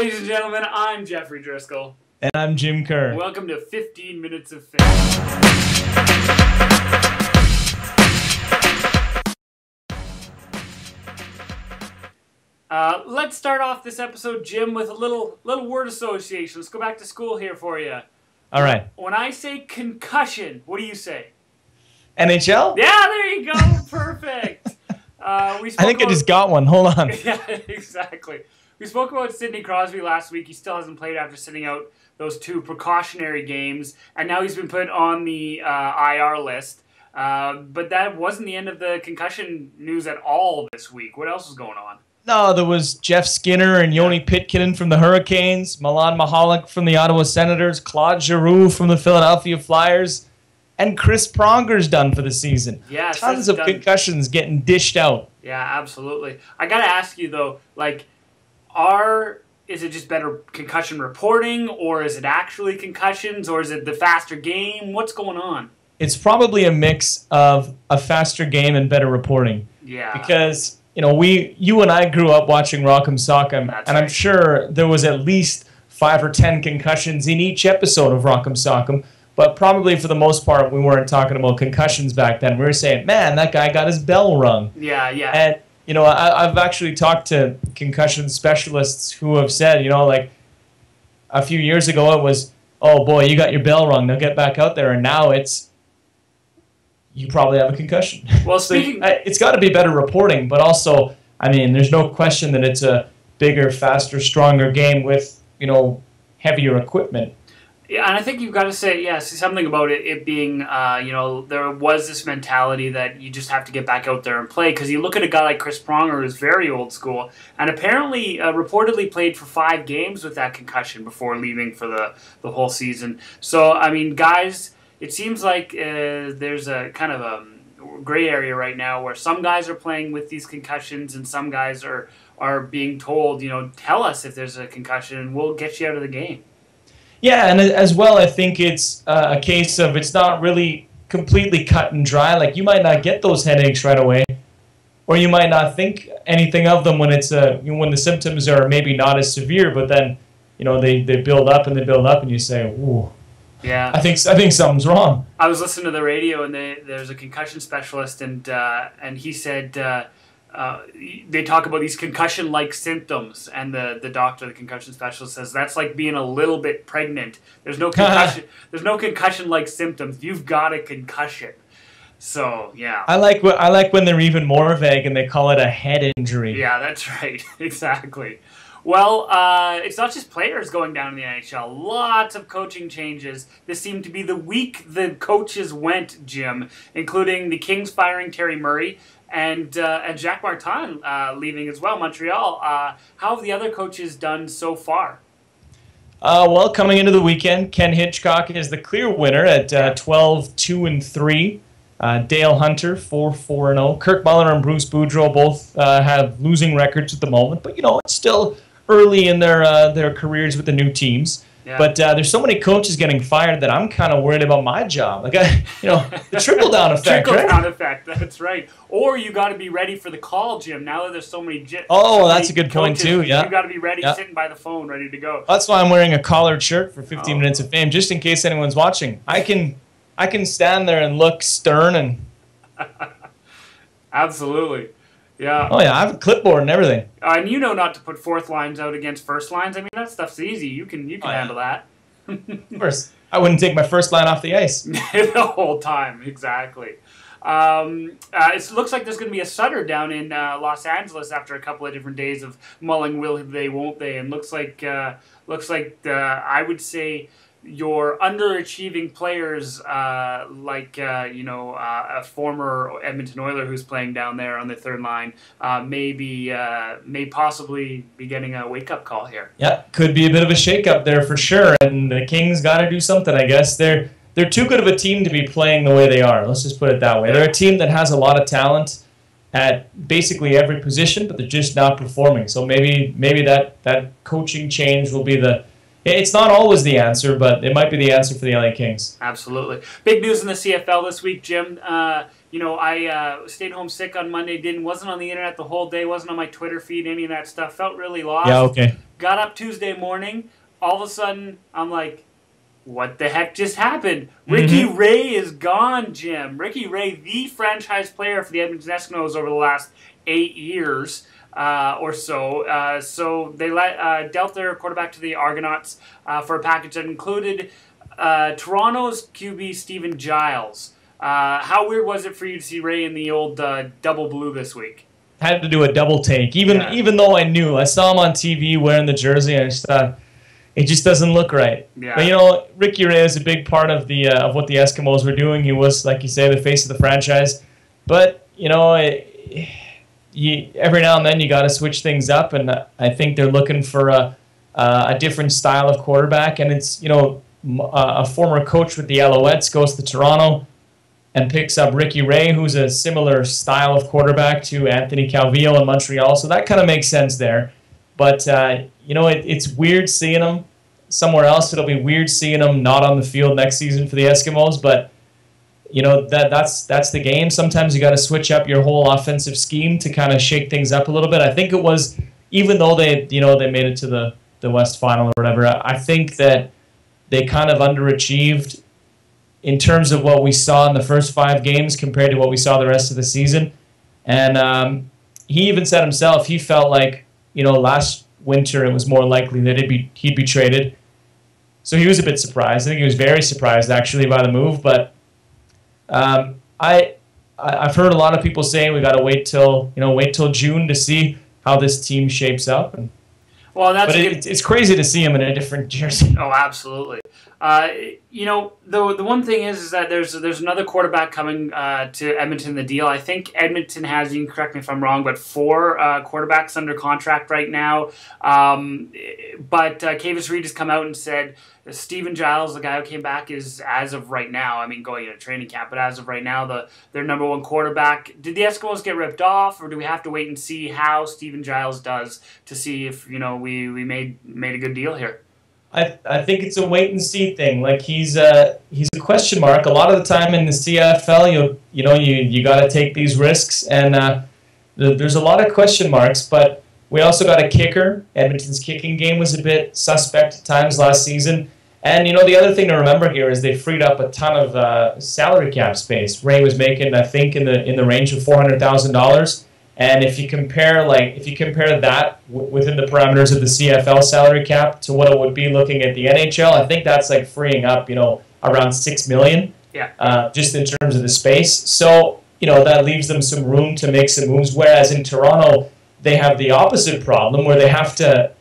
Ladies and gentlemen, I'm Jeffrey Driscoll. And I'm Jim Kerr. Welcome to 15 Minutes of Fame. Let's start off this episode, Jim, with a little word association. Let's go back to school here for you. All right. When I say concussion, what do you say? NHL? Yeah, there you go. Perfect. I think I just got one. Hold on. Yeah, exactly. We spoke about Sidney Crosby last week. He still hasn't played after sitting out those 2 precautionary games, and now he's been put on the IR list. But that wasn't the end of the concussion news at all this week. What else was going on? No, there was Jeff Skinner and Yoni Pitkin from the Hurricanes, Milan Michalek from the Ottawa Senators, Claude Giroux from the Philadelphia Flyers, and Chris Pronger's done for the season. Yeah, tons of concussions getting dished out. Yeah, absolutely. I got to ask you, though, like, is it just better concussion reporting, or is it actually concussions, or is it the faster game? What's going on? It's probably a mix of a faster game and better reporting. Yeah. Because, you know, you and I grew up watching Rock'em Sock'em, and right. I'm sure there was at least 5 or 10 concussions in each episode of Rock'em Sock'em, but probably for the most part, we weren't talking about concussions back then. We were saying, man, that guy got his bell rung. Yeah, yeah. And you know, I've actually talked to concussion specialists who have said, you know, like a few years ago it was, oh boy, you got your bell rung, now get back out there. And now it's, you probably have a concussion. Well, so it's got to be better reporting, but also, I mean, there's no question that it's a bigger, faster, stronger game with, you know, heavier equipment. Yeah, and I think you've got to say, something about it being, you know, there was this mentality that you just have to get back out there and play. Because you look at a guy like Chris Pronger, who's very old school, and apparently reportedly played for 5 games with that concussion before leaving for the whole season. So, I mean, guys, it seems like there's a kind of a gray area right now where some guys are playing with these concussions and some guys are being told, you know, tell us if there's a concussion and we'll get you out of the game. Yeah, and as well, I think it's a case of it's not really completely cut and dry. Like, you might not get those headaches right away, or you might not think anything of them when it's when the symptoms are maybe not as severe. But then, you know, they build up and they build up, and you say, "Ooh, yeah, I think something's wrong." I was listening to the radio, and there's a concussion specialist, and he said. They talk about these concussion-like symptoms, and the doctor, the concussion specialist, says that's like being a little bit pregnant. There's no concussion. There's no concussion-like symptoms. You've got a concussion. So yeah. I like when they're even more vague and they call it a head injury. Yeah, that's right. Exactly. Well, it's not just players going down in the NHL. Lots of coaching changes. This seemed to be the week the coaches went, Jim, including the Kings firing Terry Murray. And Jacques Martin leaving as well, Montreal. How have the other coaches done so far? Well, coming into the weekend, Ken Hitchcock is the clear winner at 12-2-3. Dale Hunter 4-4-0. Kirk Muller and Bruce Boudreau both have losing records at the moment, but you know it's still early in their careers with the new teams. Yeah. But there's so many coaches getting fired that I'm kind of worried about my job. Like, the trickle-down effect, Trickle-down effect, that's right. Or you got to be ready for the call, Jim. Now that there's so many that's a good point, too. Yeah. You got to be ready, sitting by the phone, ready to go. That's why I'm wearing a collared shirt for 15 Minutes of Fame, just in case anyone's watching. I can stand there and look stern and... Absolutely. Yeah. Oh, yeah, I have a clipboard and everything. And you know not to put fourth lines out against first lines. I mean, that stuff's easy. You can handle that. First, I wouldn't take my first line off the ice. The whole time, exactly. It looks like there's going to be a Sutter down in Los Angeles after a couple of different days of mulling will they, won't they, and looks like I would say your underachieving players, a former Edmonton Oiler who's playing down there on the third line, may possibly be getting a wake-up call here. Yeah, could be a bit of a shake-up there for sure, and the Kings got to do something, I guess. They're too good of a team to be playing the way they are. Let's just put it that way. They're a team that has a lot of talent at basically every position, but they're just not performing. So maybe that coaching change will be the... It's not always the answer, but it might be the answer for the LA Kings. Absolutely. Big news in the CFL this week, Jim. I stayed home sick on Monday, wasn't on the internet the whole day, wasn't on my Twitter feed, any of that stuff, felt really lost. Yeah, okay. Got up Tuesday morning, all of a sudden, I'm like, what the heck just happened? Ricky Ray is gone, Jim. Ricky Ray, the franchise player for the Edmonton Eskimos over the last 8 years or so. So they dealt their quarterback to the Argonauts for a package that included Toronto's QB Stephen Giles. How weird was it for you to see Ray in the old double blue this week? Had to do a double take. Even though I saw him on TV wearing the jersey, and I just thought, it just doesn't look right. Yeah. But, Ricky Ray is a big part of the of what the Eskimos were doing. He was, like you say, the face of the franchise. But, every now and then you got to switch things up, and I think they're looking for a different style of quarterback. And it's, a former coach with the Alouettes goes to Toronto and picks up Ricky Ray, who's a similar style of quarterback to Anthony Calvillo in Montreal. So that kind of makes sense there. But, it's weird seeing him somewhere else. It'll be weird seeing him not on the field next season for the Eskimos. But, that's the game. Sometimes you got to switch up your whole offensive scheme to kind of shake things up a little bit. I think it was, even though they made it to the West Final or whatever, I think that they kind of underachieved in terms of what we saw in the first 5 games compared to what we saw the rest of the season. And he even said himself, he felt like, last winter it was more likely that he'd be traded. So he was a bit surprised. I think he was very surprised, actually, by the move. But I've heard a lot of people saying we got to wait till June to see how this team shapes up. It's crazy to see him in a different jersey. Oh, absolutely. The one thing is that there's another quarterback coming to Edmonton, the deal. I think Edmonton has, you can correct me if I'm wrong, but 4 quarterbacks under contract right now. But Kavis Reed has come out and said Stephen Giles, the guy who came back, is, as of right now, going into training camp, but as of right now, their number 1 quarterback. Did the Eskimos get ripped off, or do we have to wait and see how Stephen Giles does to see if, we made a good deal here? I think it's a wait and see thing. Like he's a question mark. A lot of the time in the CFL, you got to take these risks, and there's a lot of question marks. But we also got a kicker. Edmonton's kicking game was a bit suspect at times last season. And the other thing to remember here is they freed up a ton of salary cap space. Ray was making, I think, in the range of $400,000. And if you compare that within the parameters of the CFL salary cap to what it would be looking at the NHL, I think that's like freeing up, around $6 million. Yeah. Just in terms of the space. So, that leaves them some room to make some moves. Whereas in Toronto, they have the opposite problem where they have to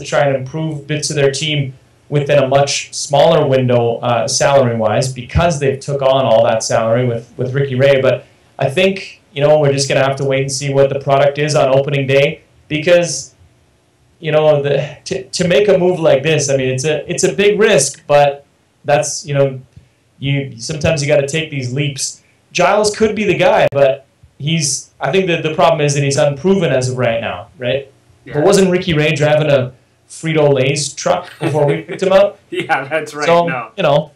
try and improve bits of their team within a much smaller window salary-wise, because they've took on all that salary with Ricky Ray. But I think, we're just going to have to wait and see what the product is on opening day, because, to make a move like this, it's a big risk, but that's, sometimes you got to take these leaps. Giles could be the guy, but I think that the problem is that he's unproven as of right now, right? Yeah. But wasn't Ricky Ray driving a Frito-Lay's truck before we picked him up? Yeah, that's right. So, no.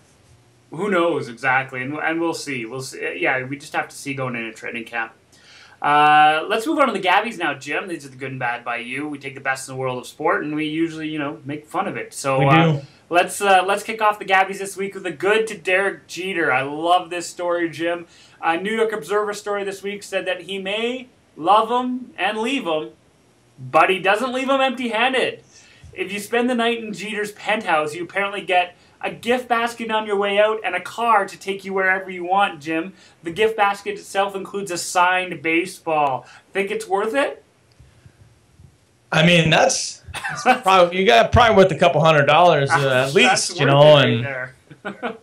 Who knows exactly, and we'll see. Yeah, we just have to see going into training camp. Let's move on to the GABBYs now, Jim. These are the good and bad by you. We take the best in the world of sport, and we usually, make fun of it. So we do. Let's kick off the GABBYs this week with a good to Derek Jeter. I love this story, Jim. A New York Observer story this week said that he may love him and leave him, but he doesn't leave him empty-handed. If you spend the night in Jeter's penthouse, you apparently get a gift basket on your way out and a car to take you wherever you want, Jim. The gift basket itself includes a signed baseball. Think it's worth it? That's probably, you got probably worth a couple $100 at least, and there.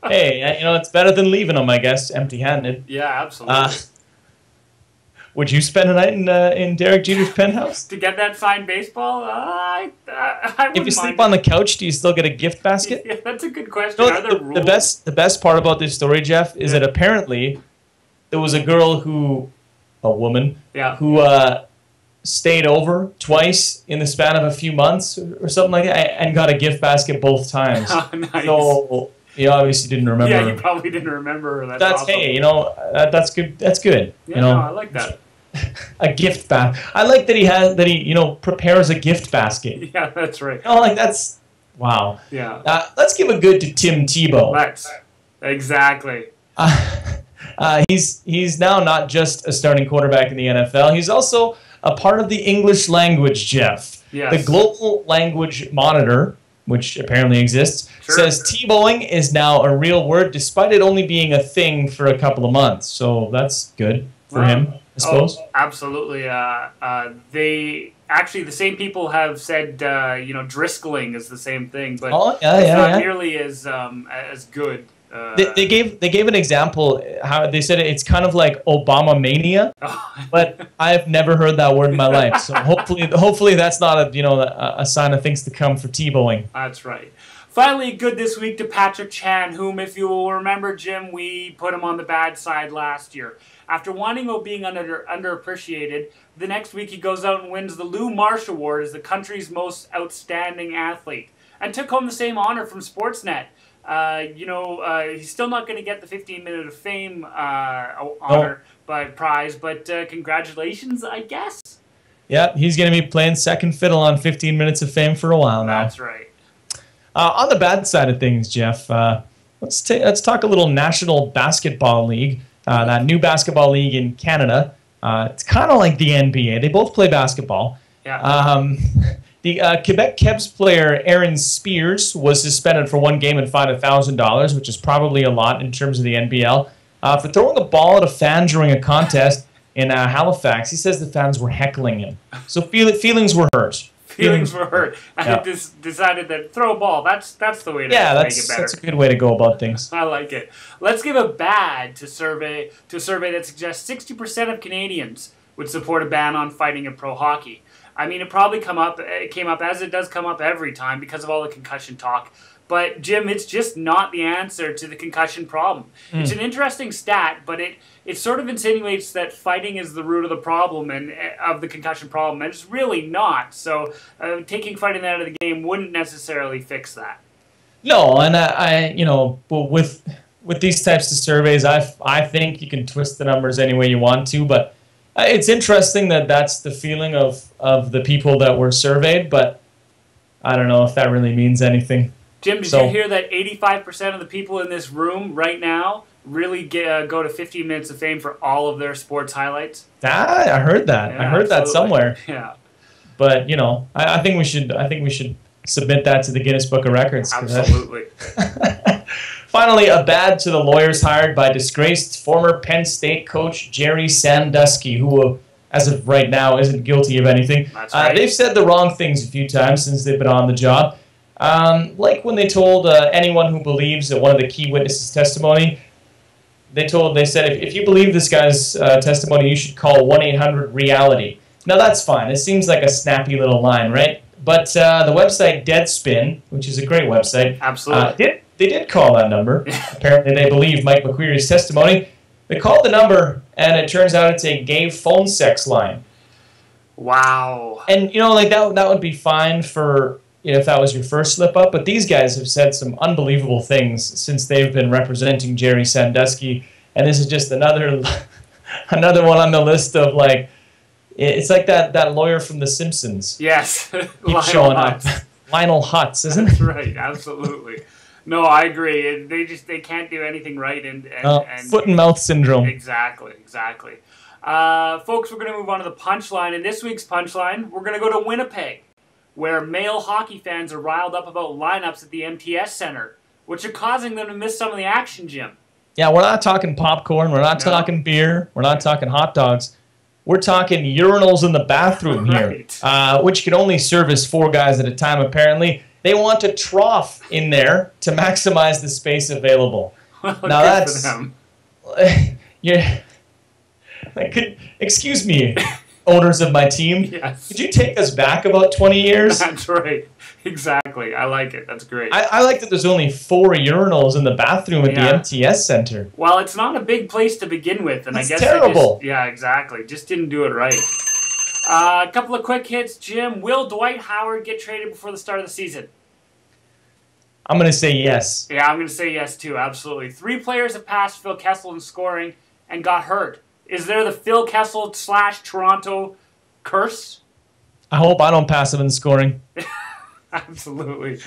Hey, it's better than leaving them, I guess, empty-handed. Yeah, absolutely. Would you spend a night in Derek Jeter's penthouse? To get that signed baseball? I wouldn't If you sleep on the couch, do you still get a gift basket? Yeah, that's a good question. Are there rules? The best part about this story, Jeff, is that apparently there was a woman, who stayed over twice in the span of a few months or something like that, and got a gift basket both times. Oh, nice. So he obviously didn't remember. Yeah, he probably didn't remember. That's awesome. Hey, that's good. That's good. Yeah, no, I like that. A gift basket. I like that he prepares a gift basket. Yeah, that's right. That's wow. Yeah. Let's give a good to Tim Tebow. Exactly. He's now not just a starting quarterback in the NFL. He's also a part of the English language, Jeff. Yes. The Global Language Monitor, which apparently exists, says Tebowing is now a real word, despite it only being a thing for a couple of months. So that's good for him, I suppose. Oh, absolutely. The same people have said, driscoling is the same thing, but it's not nearly as good. They gave an example how they said it's kind of like Obama mania, but I've never heard that word in my life. So hopefully that's not a sign of things to come for Tebowing. That's right. Finally, good this week to Patrick Chan, whom, if you will remember, Jim, we put him on the bad side last year. After whining about being underappreciated, the next week he goes out and wins the Lou Marsh Award as the country's most outstanding athlete, and took home the same honor from Sportsnet. He's still not going to get the 15-minute of fame prize, but congratulations, I guess. Yeah, he's going to be playing second fiddle on 15 minutes of fame for a while now. That's right. On the bad side of things, Jeff, let's talk a little National Basketball League, that new basketball league in Canada. It's kind of like the NBA. They both play basketball. Yeah. The Quebec Kebs player Aaron Spears was suspended for one game and fined $1,000, which is probably a lot in terms of the NBL, for throwing a ball at a fan during a contest in Halifax. He says the fans were heckling him. So feelings were hurt. Feelings were hurt. I decided that throw a ball. That's the way to make it better. That's a good way to go about things. I like it. Let's give a bad to a survey that suggests 60% of Canadians would support a ban on fighting in pro hockey. I mean, it came up as it does come up every time because of all the concussion talk. But, Jim, it's just not the answer to the concussion problem. It's an interesting stat, but it sort of insinuates that fighting is the root of the problem and of the concussion problem, and it's really not. So taking fighting out of the game wouldn't necessarily fix that. No, and with these types of surveys, I think you can twist the numbers any way you want to, but it's interesting that that's the feeling of the people that were surveyed, but I don't know if that really means anything. Jim, did you hear that 85% of the people in this room right now really go to 15 minutes of fame for all of their sports highlights? I heard that. Yeah, I heard that somewhere. Yeah. But I think we should submit that to the Guinness Book of Records. Absolutely. Finally, a bad to the lawyers hired by disgraced former Penn State coach Jerry Sandusky, who, as of right now, isn't guilty of anything. That's right. They've said the wrong things a few times since they've been on the job. Like when they told anyone who believes that one of the key witnesses' testimony, they said, if you believe this guy's testimony, you should call 1-800-REALITY. Now, that's fine. It seems like a snappy little line, right? But the website Deadspin, which is a great website, absolutely, they did call that number. Apparently, they believe Mike McQueary's testimony. They called the number, and it turns out it's a gay phone sex line. Wow. And, that would be fine for if that was your first slip-up, but these guys have said some unbelievable things since they've been representing Jerry Sandusky, and this is just another one on the list of, it's like that lawyer from The Simpsons. Yes. Keeps showing up. Lionel Hutz, isn't it? That's right, absolutely. No, I agree. They can't do anything right, and foot and mouth syndrome. Exactly. Folks, we're going to move on to the Punchline. In this week's Punchline, we're going to go to Winnipeg, where male hockey fans are riled up about lineups at the MTS Centre, which are causing them to miss some of the action, Jim. Yeah, we're not talking popcorn, we're not talking beer, we're not talking hot dogs. We're talking urinals in the bathroom here, which can only service 4 guys at a time, apparently. They want a trough in there to maximize the space available. Well, now that's... For them. Excuse me, owners of my team. Yes. Could you take us back about 20 years? That's right. Exactly. I like it. That's great. I like that there's only 4 urinals in the bathroom at the MTS Centre. Well, it's not a big place to begin with, and That's I guess terrible. Exactly. Just didn't do it right. A couple of quick hits, Jim. Will Dwight Howard get traded before the start of the season? I'm going to say yes. Yeah, I'm going to say yes, too. Absolutely. 3 players have passed Phil Kessel in scoring and got hurt. Is there the Phil Kessel / Toronto curse? I hope I don't pass him in scoring. Absolutely.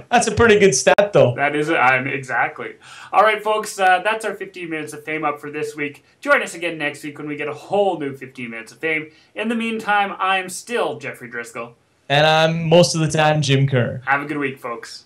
That's a pretty good stat, though. That is it. Exactly. All right, folks, that's our 15 Minutes of Fame up for this week. Join us again next week when we get a whole new 15 Minutes of Fame. In the meantime, I'm still Jeffrey Driscoll. And I'm most of the time Jim Kerr. Have a good week, folks.